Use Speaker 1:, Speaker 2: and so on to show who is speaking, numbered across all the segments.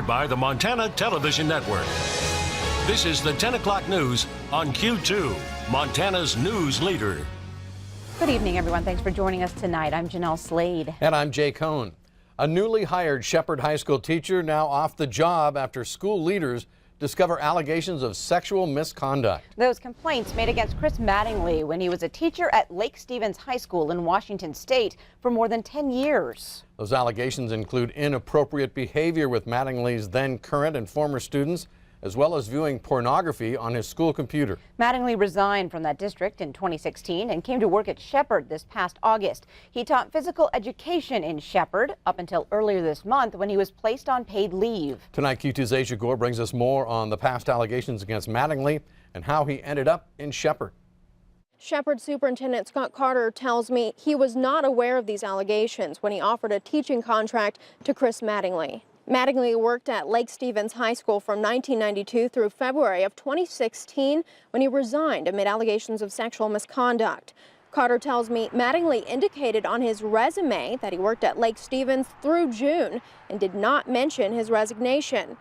Speaker 1: powered by the Montana Television Network. This is the 10 o'clock news on Q2, Montana's news leader.
Speaker 2: Good evening, everyone. Thanks for joining us tonight. I'm Jeanelle Slade.
Speaker 3: And I'm Jay Cohn. A newly hired Shepherd High School teacher now off the job after school leaders discover allegations of sexual misconduct.
Speaker 2: Those complaints made against Chris Mattingly when he was a teacher at Lake Stevens High School in Washington State for more than 10 years.
Speaker 3: Those allegations include inappropriate behavior with Mattingly's then current and former students, as well as viewing pornography on his school computer.
Speaker 2: Mattingly resigned from that district in 2016 and came to work at Shepherd this past August. He taught physical education in Shepherd up until earlier this month when he was placed on paid leave.
Speaker 3: Tonight, Q2's Asia Gore brings us more on the past allegations against Mattingly and how he ended up in Shepherd.
Speaker 4: Shepherd Superintendent Scott Carter tells me he was not aware of these allegations when he offered a teaching contract to Chris Mattingly. Mattingly worked at Lake Stevens High School from 1992 through February of 2016 when he resigned amid allegations of sexual misconduct. Carter tells me Mattingly indicated on his resume that he worked at Lake Stevens through June and did not mention his resignation.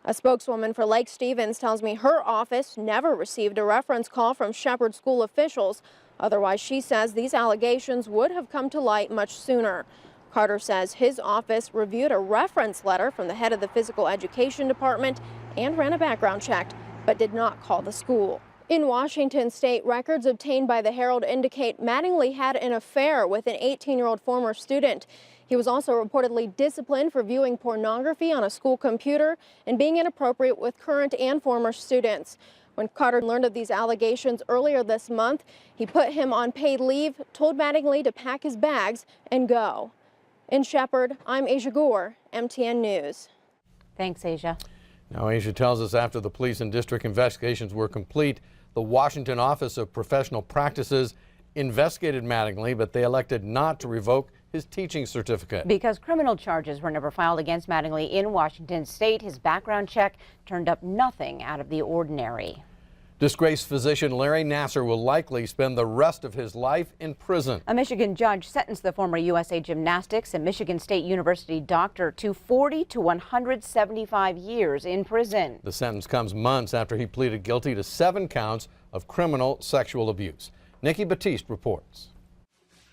Speaker 4: A spokeswoman for Lake Stevens tells me her office never received a reference call from Shepherd school officials. Otherwise, she says these allegations would have come to light much sooner. Carter says his office reviewed a reference letter from the head of the physical education department and ran a background check, but did not call the school. In Washington state, records obtained by the Herald indicate Mattingly had an affair with an 18-year-old former student. He was also reportedly disciplined for viewing pornography on a school computer and being inappropriate with current and former students. When Carter learned of these allegations earlier this month, he put him on paid leave, told Mattingly to pack his bags and go. In Shepherd, I'm Asia Gore, MTN News.
Speaker 2: Thanks, Asia.
Speaker 3: Now, Asia tells us after the police and district investigations were complete, the Washington Office of Professional Practices investigated Mattingly, but they elected not to revoke his teaching certificate.
Speaker 2: Because criminal charges were never filed against Mattingly in Washington state, his background check turned up nothing out of the ordinary.
Speaker 3: Disgraced physician Larry Nasser will likely spend the rest of his life in prison.
Speaker 2: A Michigan judge sentenced the former USA Gymnastics and Michigan State University doctor to 40 to 175 years in prison.
Speaker 3: The sentence comes months after he pleaded guilty to 7 counts of criminal sexual abuse. Nikki Batiste reports.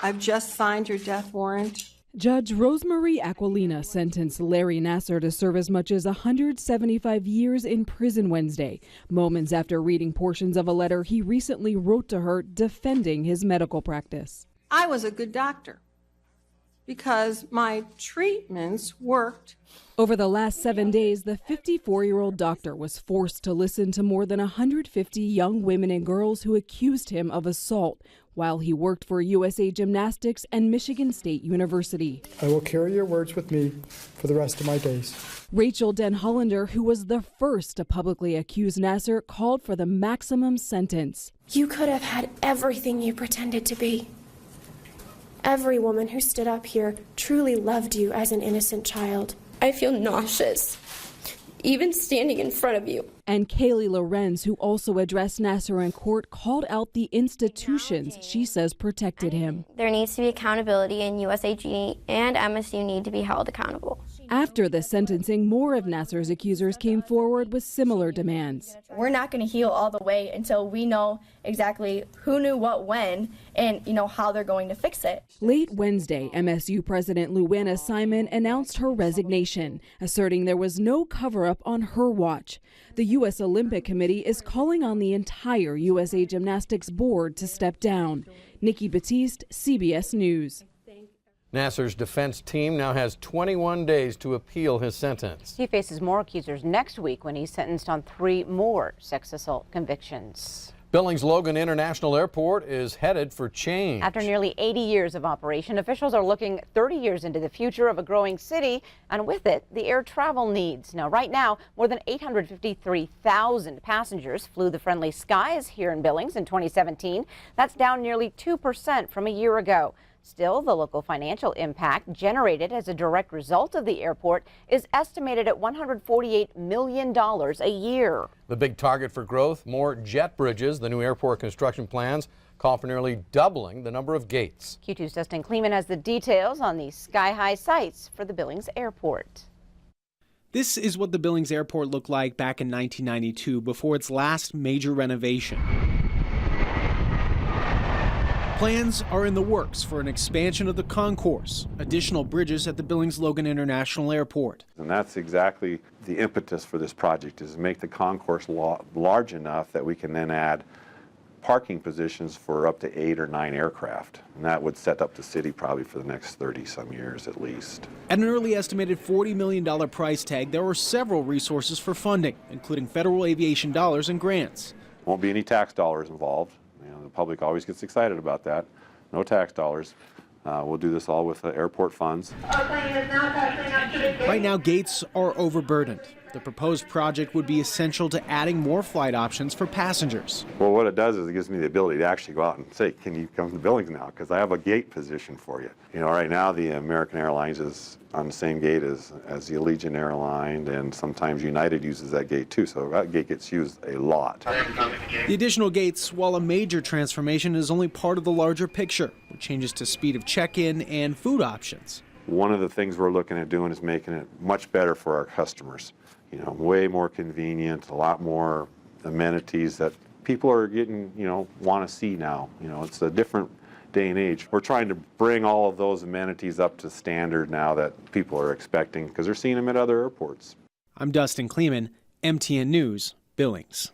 Speaker 5: I've just signed your death warrant.
Speaker 6: Judge Rosemarie Aquilina sentenced Larry Nasser to serve as much as 175 years in prison Wednesday, moments after reading portions of a letter he recently wrote to her defending his medical practice.
Speaker 5: I was a good doctor because my treatments worked.
Speaker 6: Over the last 7 days, the 54-year-old doctor was forced to listen to more than 150 young women and girls who accused him of assault while he worked for USA Gymnastics and Michigan State University.
Speaker 7: I will carry your words with me for the rest of my days.
Speaker 6: Rachel Den Hollander, who was the first to publicly accuse Nasser, called for the maximum sentence.
Speaker 8: You could have had everything you pretended to be. Every woman who stood up here truly loved you as an innocent child. I feel nauseous, even standing in front of you.
Speaker 6: And Kaylee Lorenz, who also addressed Nasser in court, called out the institutions she says protected him.
Speaker 9: There needs to be accountability, and USAG and MSU need to be held accountable.
Speaker 6: After the sentencing, more of Nasser's accusers came forward with similar demands.
Speaker 10: We're not going to heal all the way until we know exactly who knew what when and, how they're going to fix it.
Speaker 6: Late Wednesday, MSU President Luana Simon announced her resignation, asserting there was no cover-up on her watch. The U.S. Olympic Committee is calling on the entire USA Gymnastics board to step down. Nikki Batiste, CBS News.
Speaker 3: Nasser's defense team now has 21 days to appeal his sentence.
Speaker 2: He faces more accusers next week when he's sentenced on 3 more sex assault convictions.
Speaker 3: Billings Logan International Airport is headed for change.
Speaker 2: After nearly 80 years of operation, officials are looking 30 years into the future of a growing city, and with it, the air travel needs. Now, right now, more than 853,000 passengers flew the friendly skies here in Billings in 2017. That's down nearly 2% from a year ago. Still, the local financial impact generated as a direct result of the airport is estimated at $148 million a year.
Speaker 3: The big target for growth, more jet bridges. The new airport construction plans call for nearly doubling the number of gates.
Speaker 2: Q2's Dustin Kleeman has the details on these sky-high sights for the Billings Airport.
Speaker 11: This is what the Billings Airport looked like back in 1992 before its last major renovation. Plans are in the works for an expansion of the concourse, additional bridges at the Billings Logan International Airport.
Speaker 12: And that's exactly the impetus for this project, is to make the concourse large enough that we can then add parking positions for up to 8 or 9 aircraft. And that would set up the city probably for the next 30-some years at least.
Speaker 11: At an early estimated $40 million price tag, there were several resources for funding, including federal aviation dollars and grants.
Speaker 12: Won't be any tax dollars involved. You know, the public always gets excited about that. No tax dollars. We'll do this all with airport funds.
Speaker 11: Right now, gates are overburdened. The proposed project would be essential to adding more flight options for passengers.
Speaker 12: Well, what it does is it gives me the ability to actually go out and say, can you come to Billings now? Because I have a gate position for you. You know, right now the American Airlines is on the same gate as the Allegiant Airline, and sometimes United uses that gate too, so that gate gets used a lot.
Speaker 11: The additional gates, while a major transformation, is only part of the larger picture, with changes to speed of check-in and food options.
Speaker 12: One of the things we're looking at doing is making it much better for our customers. You know, way more convenient, a lot more amenities that people are getting, you know, want to see now. You know, it's a different day and age. We're trying to bring all of those amenities up to standard now that people are expecting, because they're seeing them at other airports.
Speaker 11: I'm Dustin Kleeman, MTN News, Billings.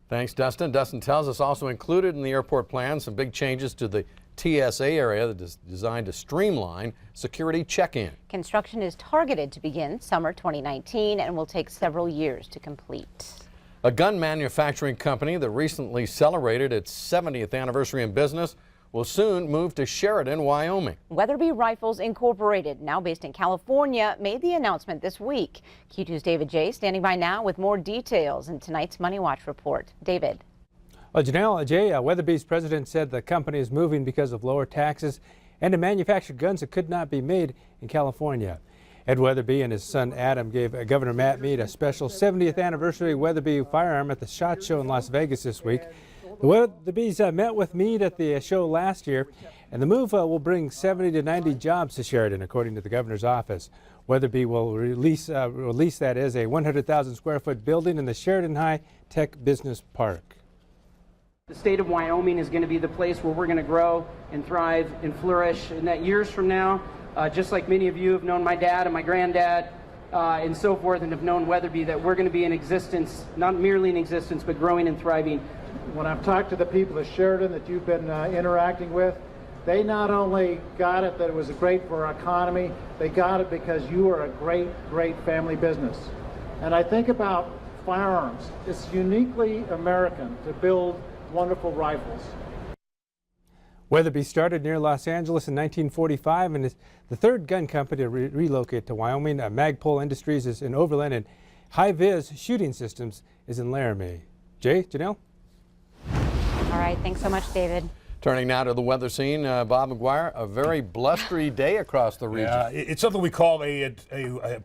Speaker 3: Thanks, Dustin. Dustin tells us also included in the airport plan some big changes to the TSA area that is designed to streamline security check-in.
Speaker 2: Construction is targeted to begin summer 2019 and will take several years to complete.
Speaker 3: A gun manufacturing company that recently celebrated its 70th anniversary in business will soon move to Sheridan, Wyoming.
Speaker 2: Weatherby Rifles Incorporated, now based in California, made the announcement this week. Q2's David J. standing by now with more details in tonight's Money Watch report. David.
Speaker 13: Well, Jeanelle, Weatherby's president said the company is moving because of lower taxes and to manufacture guns that could not be made in California. Ed Weatherby and his son Adam gave Governor Matt Mead a special 70th anniversary Weatherby firearm at the SHOT Show in Las Vegas this week. The Weatherbys met with Mead at the show last year, and the move will bring 70 to 90 jobs to Sheridan, according to the governor's office. Weatherby will release that as a 100,000 square foot building in the Sheridan High Tech Business Park.
Speaker 14: The state of Wyoming is going to be the place where we're going to grow and thrive and flourish. And that years from now, just like many of you have known my dad and my granddad and so forth, and have known Weatherby, that we're going to be in existence, not merely in existence, but growing and thriving.
Speaker 15: When I've talked to the people of Sheridan that you've been interacting with, they not only got it that it was great for our economy, they got it because you are a great, great family business. And I think about firearms. It's uniquely American to build wonderful rifles.
Speaker 13: Weatherby started near Los Angeles in 1945 and is the third gun company to relocate to Wyoming. Magpul Industries is in Overland, and High Vis Shooting Systems is in Laramie. Jay, Jeanelle?
Speaker 2: All right, thanks so much, David.
Speaker 3: Turning now to the weather scene, Bob McGuire, a very blustery day across the region.
Speaker 16: Yeah, it's something we call a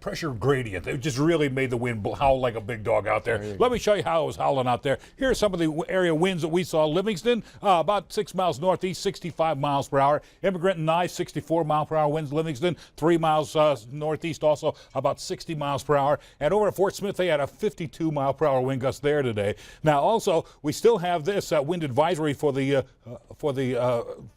Speaker 16: pressure gradient. It just really made the wind howl like a big dog out there. Let me show you how it was howling out there. Here are some of the area winds that we saw. Livingston, about 6 miles northeast, 65 miles per hour. Immigrant and Nye, 64 mile per hour winds. Livingston, 3 miles northeast, also about 60 miles per hour. And over at Fort Smith, they had a 52 mile per hour wind gust there today. Now, also, we still have this wind advisory for the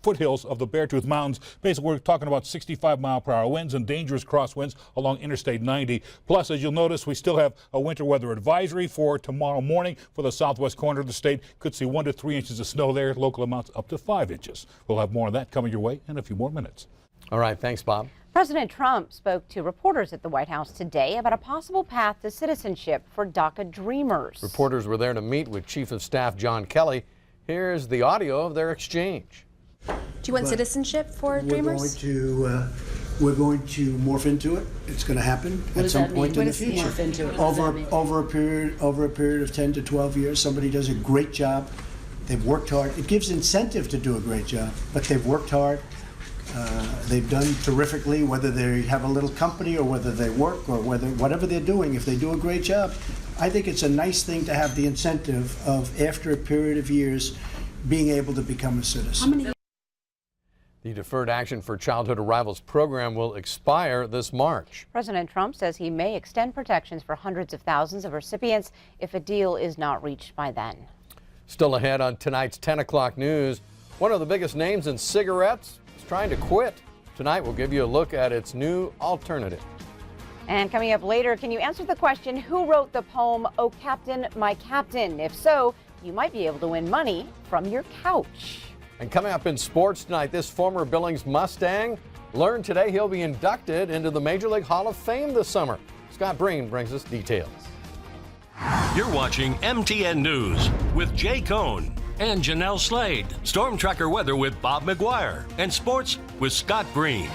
Speaker 16: foothills of the Beartooth Mountains. Basically, we're talking about 65 mile per hour winds and dangerous crosswinds along Interstate 90. Plus, as you'll notice, we still have a winter weather advisory for tomorrow morning for the southwest corner of the state. Could see 1 to 3 inches of snow there, local amounts up to 5 inches. We'll have more of that coming your way in a few more minutes.
Speaker 3: All right, thanks, Bob.
Speaker 2: President Trump spoke to reporters at the White House today about a possible path to citizenship for DACA Dreamers.
Speaker 3: Reporters were there to meet with Chief of Staff John Kelly. Here's the audio of their exchange.
Speaker 17: Do you want citizenship for Dreamers?
Speaker 18: We're going to morph into it. It's going to happen at some point in the future.
Speaker 17: Morph into it?
Speaker 18: Over a period of 10 to 12 years, somebody does a great job. They've worked hard. It gives incentive to do a great job, but they've worked hard. They've done terrifically, whether they have a little company or whether they work or whatever they're doing. If they do a great job, I think it's a nice thing to have the incentive of, after a period of years, being able to become a citizen.
Speaker 3: The Deferred Action for Childhood Arrivals program will expire this March.
Speaker 2: President Trump says he may extend protections for hundreds of thousands of recipients if a deal is not reached by then.
Speaker 3: Still ahead on tonight's 10 o'clock news, one of the biggest names in cigarettes is trying to quit. Tonight we'll give you a look at its new alternative.
Speaker 2: And coming up later, can you answer the question, who wrote the poem, "Oh Captain, My Captain"? If so, you might be able to win money from your couch.
Speaker 3: And coming up in sports tonight, this former Billings Mustang learned today he'll be inducted into the Major League Hall of Fame this summer. Scott Breen brings us details.
Speaker 1: You're watching MTN News with Jay Cohn and Jeanelle Slade. Storm Tracker weather with Bob McGuire. And sports with Scott Breen.